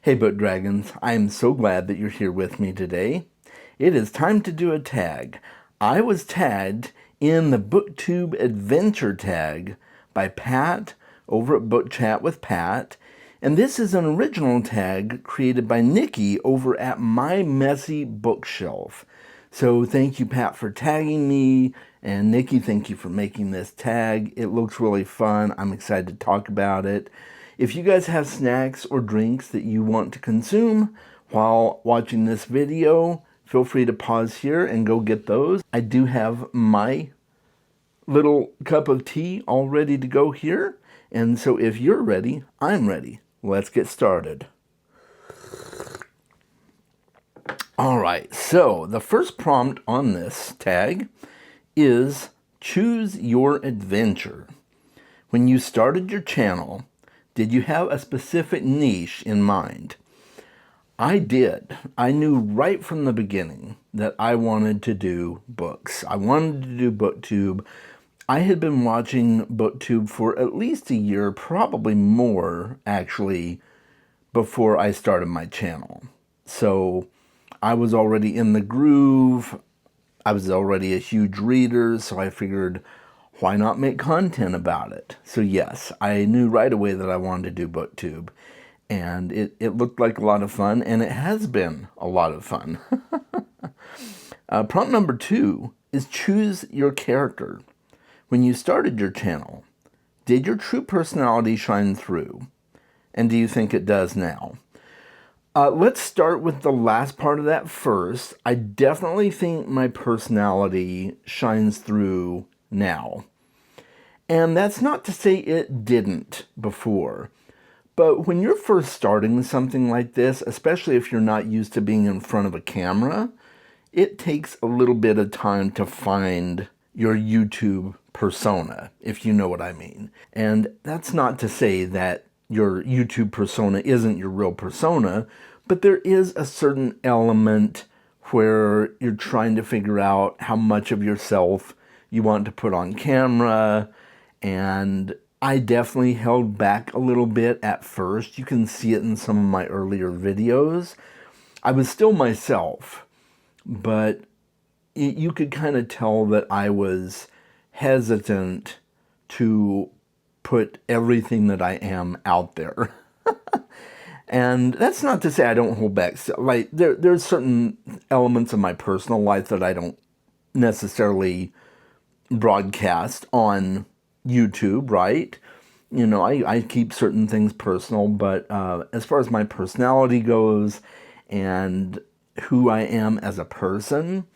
Hey Book Dragons, I am so glad that you're here with me today. It is time to do a tag. I was tagged in the Booktube Adventure Tag by Pat over at Book Chat with Pat, and this is an original tag created by Nicky over at My Messy Bookshelf. So thank you, Pat, for tagging me, and Nicky, thank you for making this tag. It looks really fun. I'm excited to talk about it. If you guys have snacks or drinks that you want to consume while watching this video, feel free to pause here and go get those. I do have my little cup of tea all ready to go here. And so if you're ready, I'm ready. Let's get started. All right, so the first prompt on this tag is choose your adventure. When you started your channel, did you have a specific niche in mind? I did. I knew right from the beginning that I wanted to do books. I wanted to do Booktube. I had been watching Booktube for at least a year, probably more, actually, before I started my channel. So I was already in the groove. I was already a huge reader, so I figured, why not make content about it? So yes, I knew right away that I wanted to do Booktube. And it looked like a lot of fun, and it has been a lot of fun. Prompt number 2 is choose your character. When you started your channel, did your true personality shine through? And do you think it does now? Let's start with the last part of that first. I definitely think my personality shines through now. And that's not to say it didn't before. But when you're first starting something like this, especially if you're not used to being in front of a camera, it takes a little bit of time to find your YouTube persona, if you know what I mean. And that's not to say that your YouTube persona isn't your real persona, but there is a certain element where you're trying to figure out how much of yourself you want to put on camera, and I definitely held back a little bit at first. You can see it in some of my earlier videos. I was still myself, but you could kind of tell that I was hesitant to put everything that I am out there. And that's not to say I don't hold back. Like there's certain elements of my personal life that I don't necessarily broadcast on YouTube, right? You know, I keep certain things personal, but as far as my personality goes and who I am as a person,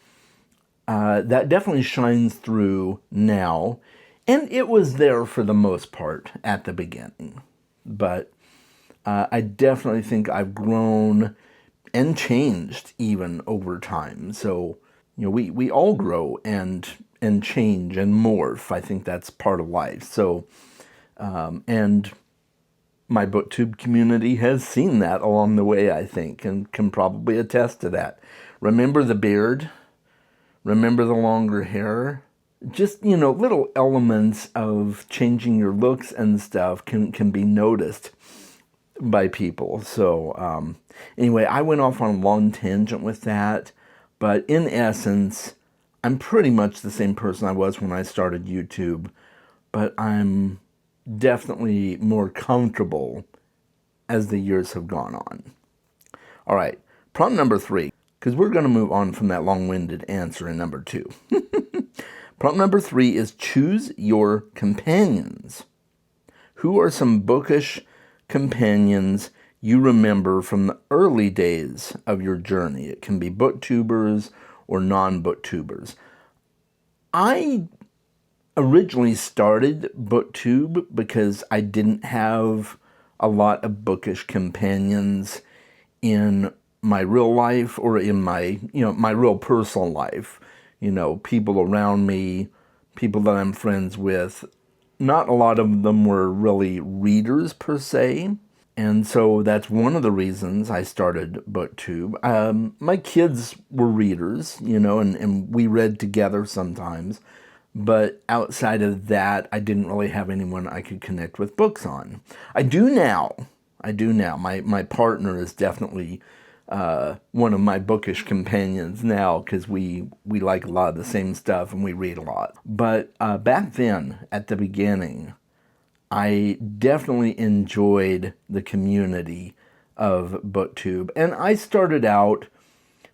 that definitely shines through now. And it was there for the most part at the beginning. But I definitely think I've grown and changed even over time. So, you know, we all grow and change and morph. I think that's part of life. So, and my Booktube community has seen that along the way, I think, and can probably attest to that. Remember the beard? Remember the longer hair? Just, you know, little elements of changing your looks and stuff can be noticed by people. So, anyway, I went off on a long tangent with that, but in essence, I'm pretty much the same person I was when I started YouTube, but I'm definitely more comfortable as the years have gone on. All right, prompt number 3, because we're going to move on from that long-winded answer in number 2. Prompt number 3 is choose your companions. Who are some bookish companions you remember from the early days of your journey? It can be booktubers or non-booktubers. I originally started Booktube because I didn't have a lot of bookish companions in my real life or in my, my real personal life. You know, people around me, people that I'm friends with, not a lot of them were really readers per se. And so that's one of the reasons I started Booktube. My kids were readers, you know, and we read together sometimes. But outside of that, I didn't really have anyone I could connect with books on. I do now. I do now. My partner is definitely one of my bookish companions now because we like a lot of the same stuff and we read a lot. But back then, at the beginning, I definitely enjoyed the community of Booktube. And I started out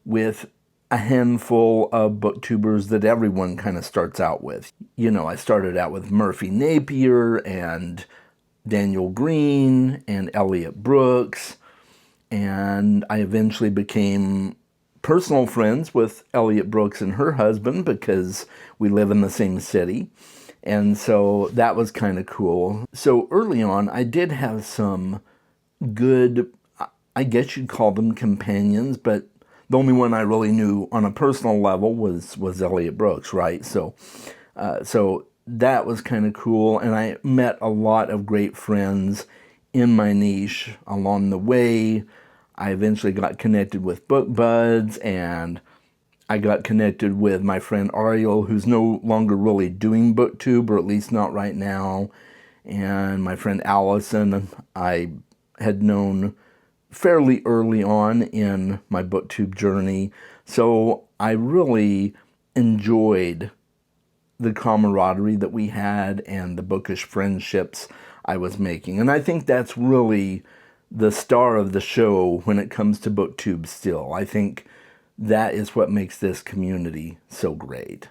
with a handful of booktubers that everyone kind of starts out with. You know, I started out with Murphy Napier and Daniel Green and Elliot Brooks, and I eventually became personal friends with Elliot Brooks and her husband because we live in the same city. And so that was kind of cool. So early on, I did have some good, I guess you'd call them companions, but the only one I really knew on a personal level was Elliot Brooks, right? So that was kind of cool, and I met a lot of great friends in my niche along the way. I eventually got connected with Book Buds, and I got connected with my friend Ariel, who's no longer really doing Booktube, or at least not right now, and my friend Allison I had known fairly early on in my Booktube journey. So I really enjoyed the camaraderie that we had and the bookish friendships I was making. And I think that's really the star of the show when it comes to Booktube still. I think that is what makes this community so great.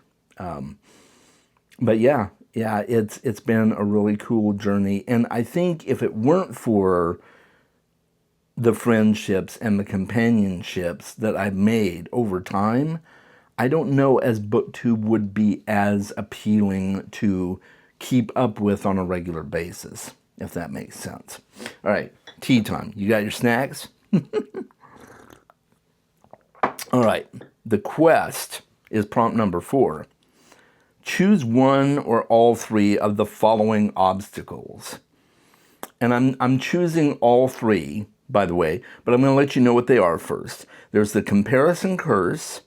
But yeah, it's been a really cool journey. And I think if it weren't for the friendships and the companionships that I've made over time, I don't know as Booktube would be as appealing to keep up with on a regular basis, if that makes sense. All right, tea time. You got your snacks? All right, the quest is prompt number 4. Choose one or all 3 of the following obstacles. And I'm choosing all 3, by the way, but I'm going to let you know what they are first. There's the comparison curse,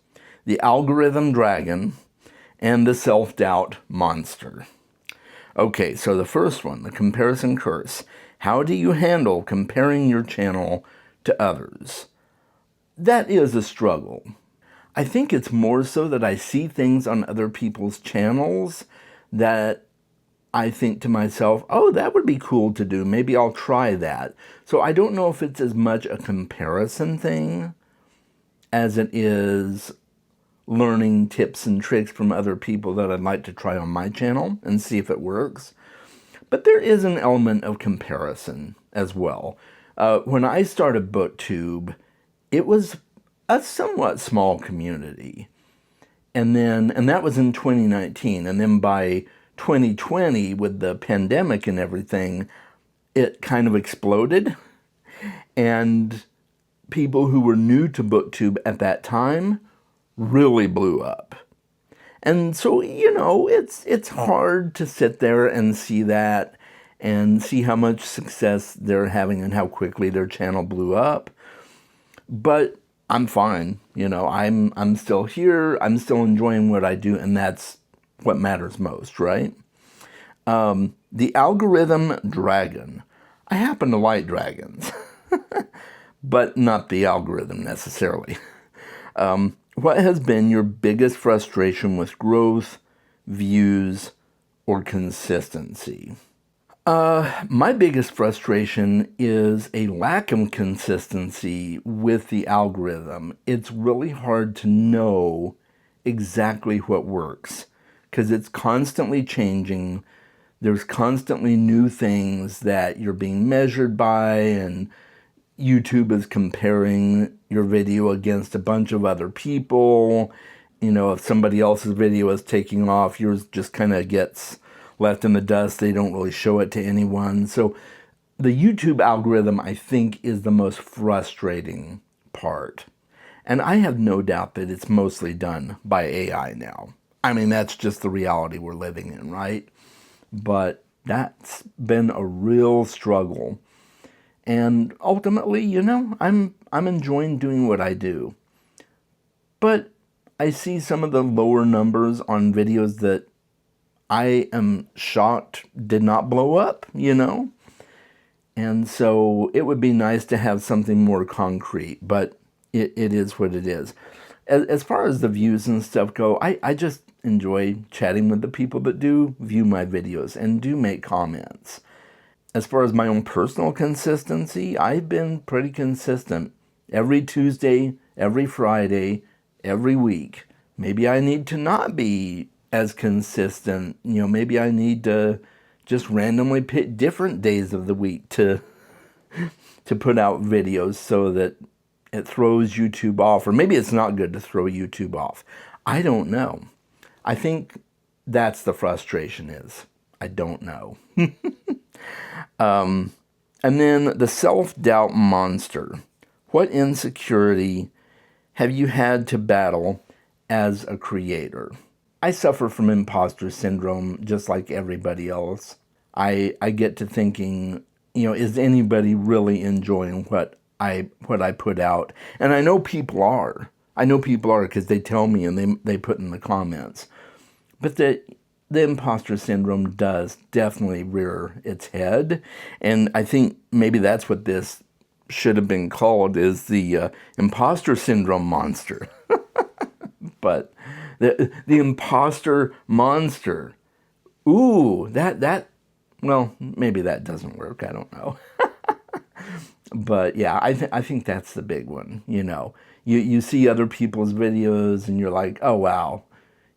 the algorithm dragon, and the self-doubt monster. Okay, so the first one, the comparison curse. How do you handle comparing your channel to others? That is a struggle. I think it's more so that I see things on other people's channels that I think to myself, oh, that would be cool to do. Maybe I'll try that. So I don't know if it's as much a comparison thing as it is learning tips and tricks from other people that I'd like to try on my channel and see if it works. But there is an element of comparison as well. When I started Booktube, it was a somewhat small community. And that was in 2019. And then by 2020, with the pandemic and everything, it kind of exploded. And people who were new to Booktube at that time really blew up. And so, you know, it's hard to sit there and see that and see how much success they're having and how quickly their channel blew up. But I'm fine. You know, I'm still here. I'm still enjoying what I do, and that's what matters most, right? The algorithm dragon. I happen to like dragons, but not the algorithm necessarily. What has been your biggest frustration with growth, views, or consistency? My biggest frustration is a lack of consistency with the algorithm. It's really hard to know exactly what works because it's constantly changing. There's constantly new things that you're being measured by, and YouTube is comparing your video against a bunch of other people. You know, if somebody else's video is taking off, yours just kind of gets left in the dust. They don't really show it to anyone. So the YouTube algorithm, I think, is the most frustrating part. And I have no doubt that it's mostly done by AI now. I mean, that's just the reality we're living in, right? But that's been a real struggle. And ultimately, you know, I'm enjoying doing what I do. But I see some of the lower numbers on videos that I am shocked did not blow up, you know? And so it would be nice to have something more concrete, but it is what it is. As far as the views and stuff go, I just enjoy chatting with the people that do view my videos and do make comments. As far as my own personal consistency, I've been pretty consistent. Every Tuesday, every Friday, every week. Maybe I need to not be as consistent. Maybe I need to just randomly pick different days of the week to put out videos so that it throws YouTube off. Or maybe it's not good to throw YouTube off. I don't know. I think that's the frustration is. I don't know. And then the self-doubt monster. What insecurity have you had to battle as a creator? I suffer from imposter syndrome just like everybody else. I get to thinking, is anybody really enjoying what I put out? And I know people are. I know people are because they tell me and they put in the comments. But the imposter syndrome does definitely rear its head. And I think maybe that's what this should have been called, is the imposter syndrome monster. But the imposter monster. Ooh, well, maybe that doesn't work. I don't know. But yeah, I think that's the big one. You see other people's videos and you're like, oh wow,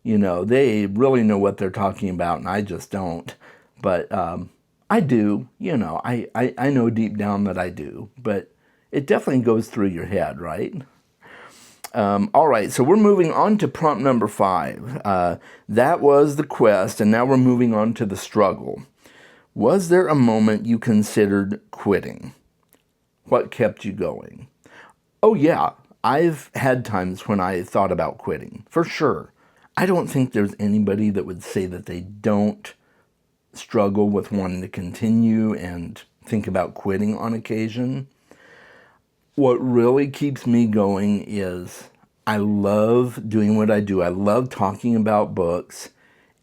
they really know what they're talking about and I just don't. But I do, I know deep down that I do, but it definitely goes through your head, right? All right, so we're moving on to prompt number 5. That was the quest, and now we're moving on to the struggle. Was there a moment you considered quitting? What kept you going? Oh yeah, I've had times when I thought about quitting, for sure. I don't think there's anybody that would say that they don't struggle with wanting to continue and think about quitting on occasion. What really keeps me going is I love doing what I do. I love talking about books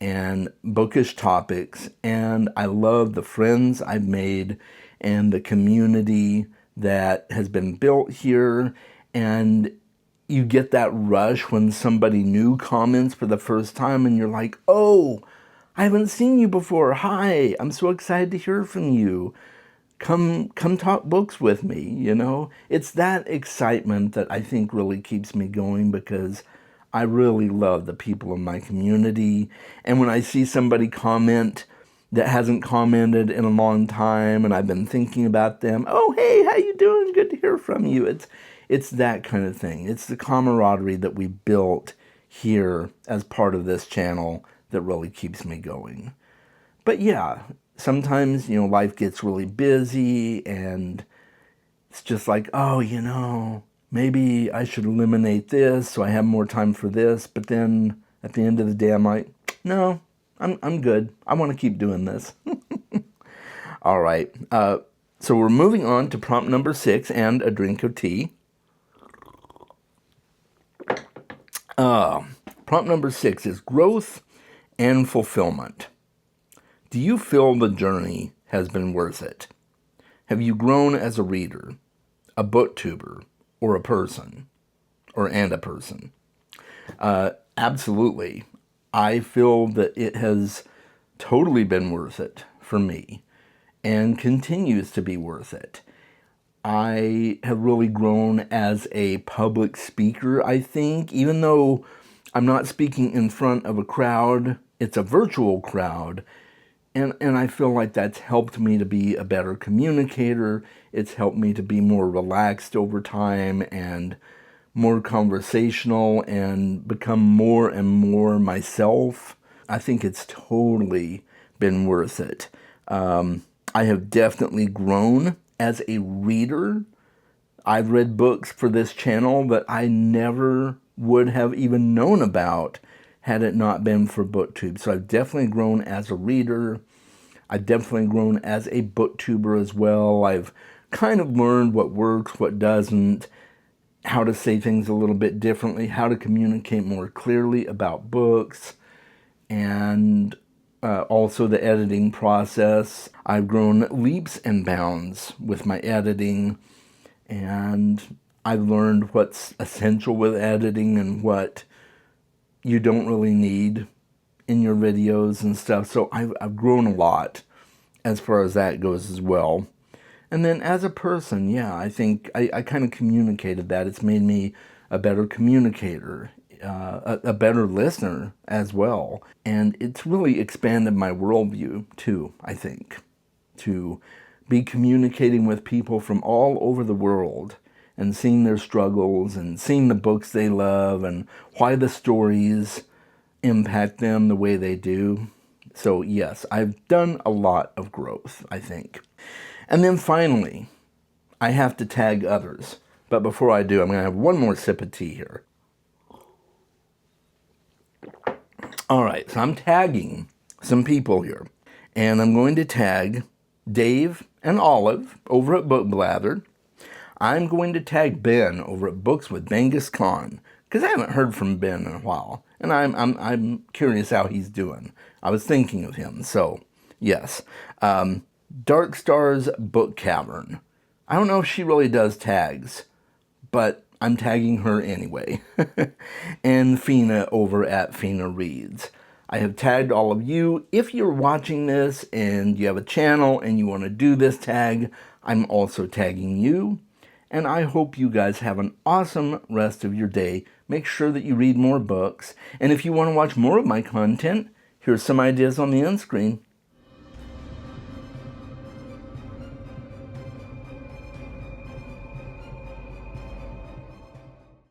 and bookish topics, and I love the friends I've made and the community that has been built here. And you get that rush when somebody new comments for the first time and you're like, oh, I haven't seen you before. Hi, I'm so excited to hear from you. Come talk books with me, It's that excitement that I think really keeps me going, because I really love the people in my community. And when I see somebody comment that hasn't commented in a long time and I've been thinking about them, oh, hey, how you doing? Good to hear from you. It's that kind of thing. It's the camaraderie that we built here as part of this channel that really keeps me going. But yeah, sometimes, life gets really busy and it's just like, oh, maybe I should eliminate this so I have more time for this. But then at the end of the day, I'm like, no, I'm good. I want to keep doing this. All right. So we're moving on to prompt number 6 and a drink of tea. Prompt number 6 is growth and fulfillment. Do you feel the journey has been worth it? Have you grown as a reader, a booktuber, or a person? Absolutely. I feel that it has totally been worth it for me and continues to be worth it. I have really grown as a public speaker, I think. Even though I'm not speaking in front of a crowd, it's a virtual crowd. And I feel like that's helped me to be a better communicator. It's helped me to be more relaxed over time and more conversational and become more and more myself. I think it's totally been worth it. I have definitely grown as a reader. I've read books for this channel that I never would have even known about had it not been for Booktube. So I've definitely grown as a reader. I've definitely grown as a booktuber as well. I've kind of learned what works, what doesn't, how to say things a little bit differently, how to communicate more clearly about books. And Also the editing process. I've grown leaps and bounds with my editing, and I've learned what's essential with editing and what you don't really need in your videos and stuff. So I've grown a lot as far as that goes as well. And then as a person, yeah, I think I kind of communicated that. It's made me a better communicator, a better listener as well. And it's really expanded my worldview too, I think, to be communicating with people from all over the world and seeing their struggles and seeing the books they love and why the stories impact them the way they do. So yes, I've done a lot of growth, I think. And then finally, I have to tag others. But before I do, I'm going to have one more sip of tea here. All right, so I'm tagging some people here. And I'm going to tag Dave and Olive over at Book Blather. I'm going to tag Ben over at Books with Genghis Khan, because I haven't heard from Ben in a while. And I'm curious how he's doing. I was thinking of him, so yes. Dark Star's Book Cavern. I don't know if she really does tags, but I'm tagging her anyway. And Fina over at Fina Reads. I have tagged all of you. If you're watching this and you have a channel and you want to do this tag, I'm also tagging you. And I hope you guys have an awesome rest of your day. Make sure that you read more books. And if you want to watch more of my content, here's some ideas on the end screen.